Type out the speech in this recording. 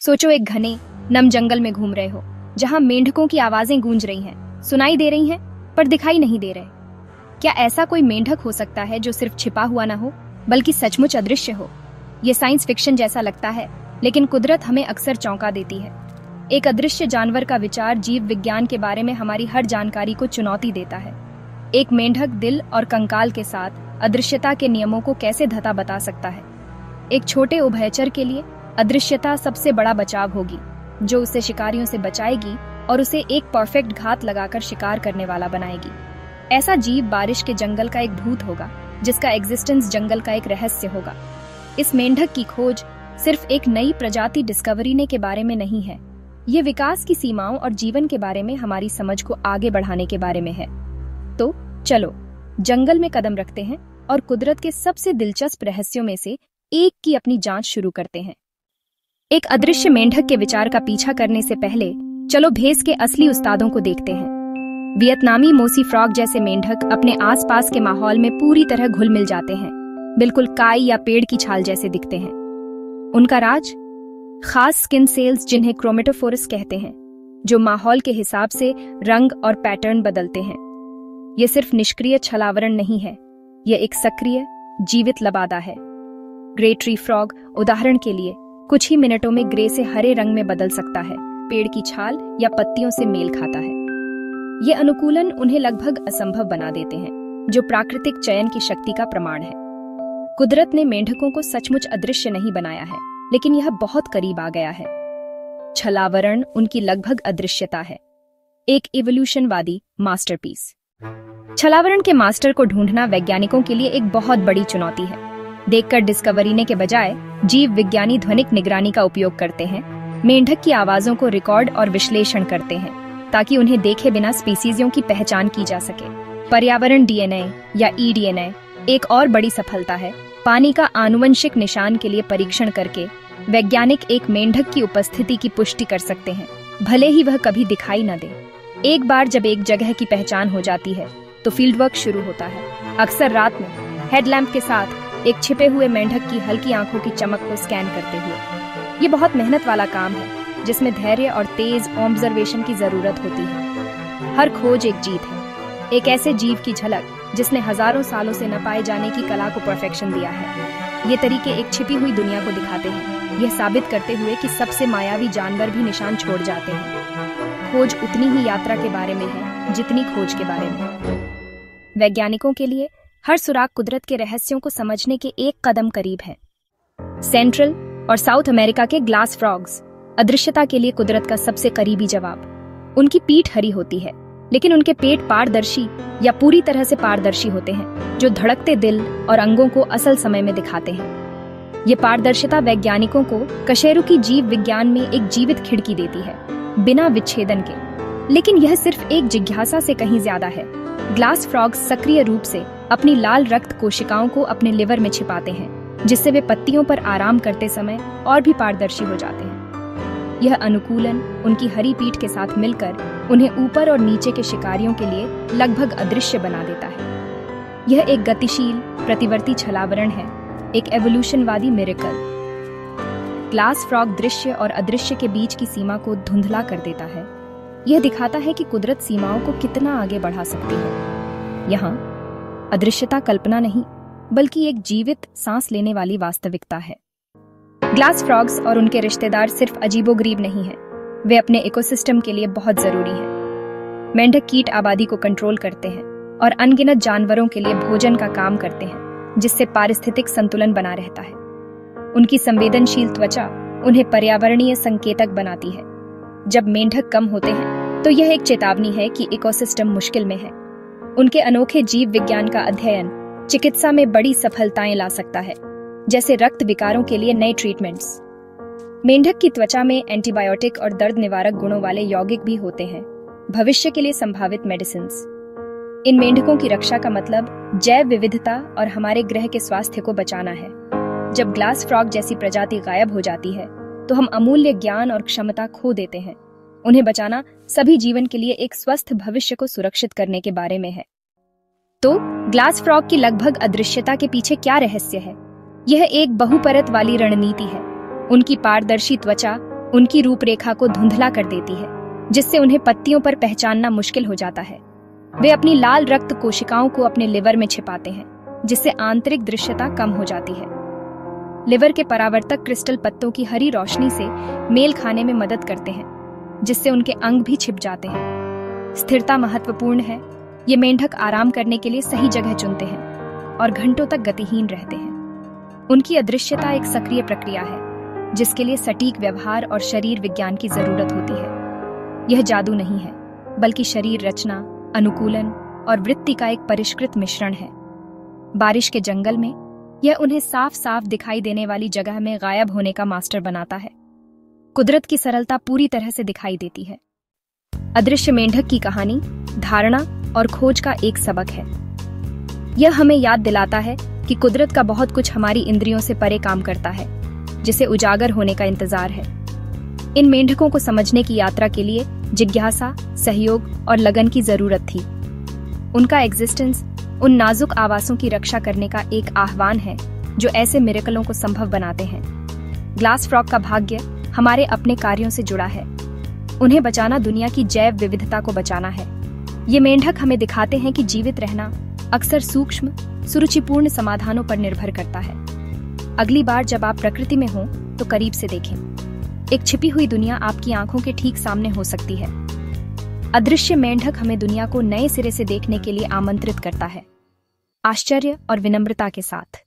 सोचो एक घने नम जंगल में घूम रहे हो, जहां मेंढकों की आवाजें गूंज रही हैं, सुनाई दे रही हैं, पर दिखाई नहीं दे रहे। क्या ऐसा कोई मेंढक हो सकता है जो सिर्फ छिपा हुआ ना हो, बल्कि सचमुच अदृश्य हो? ये साइंस फिक्शन जैसा लगता है, लेकिन कुदरत हमें अक्सर चौंका देती है। एक अदृश्य जानवर का विचार जीव विज्ञान के बारे में हमारी हर जानकारी को चुनौती देता है। एक मेंढक दिल और कंकाल के साथ अदृश्यता के नियमों को कैसे धता बता सकता है? एक छोटे उभयचर के लिए अदृश्यता सबसे बड़ा बचाव होगी, जो उसे शिकारियों से बचाएगी और उसे एक परफेक्ट घात लगाकर शिकार करने वाला बनाएगी। ऐसा जीव बारिश के जंगल का एक भूत होगा, जिसका एग्जिस्टेंस जंगल का एक रहस्य होगा। इस मेंढक की खोज सिर्फ एक नई प्रजाति डिस्कवरीने के बारे में नहीं है, ये विकास की सीमाओं और जीवन के बारे में हमारी समझ को आगे बढ़ाने के बारे में है। तो चलो जंगल में कदम रखते हैं और कुदरत के सबसे दिलचस्प रहस्यों में से एक की अपनी जांच शुरू करते हैं। एक अदृश्य मेंढक के विचार का पीछा करने से पहले चलो भेस के असली उस्तादों को देखते हैं। वियतनामी मोसी फ्रॉग जैसे मेंढक अपने आसपास के माहौल में पूरी तरह घुल मिल जाते हैं, बिल्कुल काई या पेड़ की छाल जैसे दिखते हैं। उनका राज खास स्किन सेल्स, जिन्हें क्रोमेटोफोरस कहते हैं, जो माहौल के हिसाब से रंग और पैटर्न बदलते हैं। ये सिर्फ निष्क्रिय छलावरण नहीं है, यह एक सक्रिय जीवित लबादा है। ग्रे ट्री फ्रॉग उदाहरण के लिए कुछ ही मिनटों में ग्रे से हरे रंग में बदल सकता है, पेड़ की छाल या पत्तियों से मेल खाता है। ये अनुकूलन उन्हें लगभग असंभव बना देते हैं, जो प्राकृतिक चयन की शक्ति का प्रमाण है। कुदरत ने मेंढकों को सचमुच अदृश्य नहीं बनाया है, लेकिन यह बहुत करीब आ गया है। छलावरण उनकी लगभग अदृश्यता है, एक इवोल्यूशनवादी मास्टरपीस। छलावरण के मास्टर को ढूंढना वैज्ञानिकों के लिए एक बहुत बड़ी चुनौती है। देखकर डिस्कवरीने के बजाय जीव विज्ञानी ध्वनिक निगरानी का उपयोग करते हैं, मेंढक की आवाजों को रिकॉर्ड और विश्लेषण करते हैं, ताकि उन्हें देखे बिना स्पीसीजों की पहचान की जा सके। पर्यावरण डीएनए या ईडीएनए एक और बड़ी सफलता है। पानी का आनुवंशिक निशान के लिए परीक्षण करके वैज्ञानिक एक मेंढक की उपस्थिति की पुष्टि कर सकते हैं, भले ही वह कभी दिखाई न दे। एक बार जब एक जगह की पहचान हो जाती है, तो फील्ड वर्क शुरू होता है। अक्सर रात में हेडलैम्प के साथ एक छिपे हुए मेंढक की हल्की आंखों की चमक को स्कैन करते हुए। ये बहुत मेहनत वाला काम है, जिसमें धैर्य और तेज ऑब्जर्वेशन की जरूरत होती है। हर खोज एक जीत है, एक ऐसे जीव की झलक जिसने हजारों सालों से न पाए जाने की कला को परफेक्शन दिया है। ये तरीके एक छिपी हुई दुनिया को दिखाते हैं, यह साबित करते हुए कि सबसे मायावी जानवर भी निशान छोड़ जाते हैं। खोज उतनी ही यात्रा के बारे में है जितनी खोज के बारे में। वैज्ञानिकों के लिए हर सुराग कुदरत के रहस्यों को समझने के एक कदम करीब है। सेंट्रल और साउथ अमेरिका के ग्लास फ्रॉग्स अदृश्यता के लिए कुदरत का सबसे करीबी जवाब। उनकी पीठ हरी होती है, लेकिन उनके पेट पारदर्शी या पूरी तरह से पारदर्शी होते हैं, जो धड़कते दिल और अंगों को असल समय में दिखाते हैं। ये पारदर्शिता वैज्ञानिकों को कशेरुकी जीव विज्ञान में एक जीवित खिड़की देती है, बिना विच्छेदन के। लेकिन यह सिर्फ एक जिज्ञासा से कहीं ज्यादा है। ग्लास फ्रॉग्स सक्रिय रूप से अपनी लाल रक्त कोशिकाओं को अपने लिवर में छिपाते हैं, जिससे वे पत्तियों पर आराम करते समय और भी पारदर्शी हो जाते हैं। यह अनुकूलन उनकी हरी पीठ के साथ मिलकर उन्हें ऊपर और नीचे के शिकारियों के लिए लगभग अदृश्य बना देता है। यह एक गतिशील प्रतिवर्ती छलावरण है, एक एवोल्यूशनवादी मिरेकल। ग्लास फ्रॉग दृश्य और अदृश्य के बीच की सीमा को धुंधला कर देता है। यह दिखाता है कि कुदरत सीमाओं को कितना आगे बढ़ा सकती है। यहाँ अदृश्यता कल्पना नहीं, बल्कि एक जीवित सांस लेने वाली वास्तविकता है। ग्लास फ्रॉग्स और उनके रिश्तेदार सिर्फ अजीबोगरीब नहीं हैं, वे अपने इकोसिस्टम के लिए बहुत जरूरी हैं। मेंढक कीट आबादी को कंट्रोल करते हैं और अनगिनत जानवरों के लिए भोजन का काम करते हैं, जिससे पारिस्थितिक संतुलन बना रहता है। उनकी संवेदनशील त्वचा उन्हें पर्यावरणीय संकेतक बनाती है। जब मेंढक कम होते हैं, तो यह एक चेतावनी है कि इकोसिस्टम मुश्किल में है। उनके अनोखे जीव विज्ञान का अध्ययन चिकित्सा में बड़ी सफलताएं ला सकता है, जैसे रक्त विकारों के लिए नए ट्रीटमेंट्स। मेंढक की त्वचा में एंटीबायोटिक और दर्द निवारक गुणों वाले यौगिक भी होते हैं, भविष्य के लिए संभावित मेडिसिन्स। इन मेंढकों की रक्षा का मतलब जैव विविधता और हमारे ग्रह के स्वास्थ्य को बचाना है। जब ग्लास फ्रॉग जैसी प्रजाति गायब हो जाती है, तो हम अमूल्य ज्ञान और क्षमता खो देते हैं। उन्हें बचाना सभी जीवन के लिए एक स्वस्थ भविष्य को सुरक्षित करने के बारे में है। तो ग्लास फ्रॉग की लगभग अदृश्यता के पीछे क्या रहस्य है? यह एक बहुपरत वाली रणनीति है। उनकी पारदर्शी त्वचा उनकी रूपरेखा को धुंधला कर देती है, जिससे उन्हें पत्तियों पर पहचानना मुश्किल हो जाता है। वे अपनी लाल रक्त कोशिकाओं को अपने लिवर में छिपाते हैं, जिससे आंतरिक दृश्यता कम हो जाती है। लिवर के परावर्तक क्रिस्टल पत्तों की हरी रोशनी से मेल खाने में मदद करते हैं, जिससे उनके अंग भी छिप जाते हैं। स्थिरता महत्वपूर्ण है। ये मेंढक आराम करने के लिए सही जगह चुनते हैं और घंटों तक गतिहीन रहते हैं। उनकी अदृश्यता एक सक्रिय प्रक्रिया है, जिसके लिए सटीक व्यवहार और शरीर विज्ञान की जरूरत होती है। यह जादू नहीं है, बल्कि शरीर रचना, अनुकूलन और वृत्ति का एक परिष्कृत मिश्रण है। बारिश के जंगल में यह उन्हें साफ साफ दिखाई देने वाली जगह में गायब होने का मास्टर बनाता है। कुदरत की सरलता पूरी तरह से दिखाई देती है। अदृश्य मेंढक की कहानी धारणा और खोज का एक सबक है। यह हमें याद दिलाता है कि कुदरत का बहुत कुछ हमारी इंद्रियों से परे काम करता है, जिसे उजागर होने का इंतजार है। इन मेंढकों को समझने की यात्रा के लिए जिज्ञासा, सहयोग और लगन की जरूरत थी। उनका एग्जिस्टेंस उन नाजुक आवासों की रक्षा करने का एक आह्वान है, जो ऐसे मिरेकलों को संभव बनाते हैं। ग्लास फ्रॉग का भाग्य हमारे अपने कार्यों से जुड़ा है। उन्हें बचाना दुनिया की जैव विविधता को बचाना है। ये मेंढक हमें दिखाते हैं कि जीवित रहना अक्सर सूक्ष्म, सुरुचिपूर्ण समाधानों पर निर्भर करता है। अगली बार जब आप प्रकृति में हों, तो करीब से देखें। एक छिपी हुई दुनिया आपकी आंखों के ठीक सामने हो सकती है। अदृश्य मेंढक हमें दुनिया को नए सिरे से देखने के लिए आमंत्रित करता है, आश्चर्य और विनम्रता के साथ।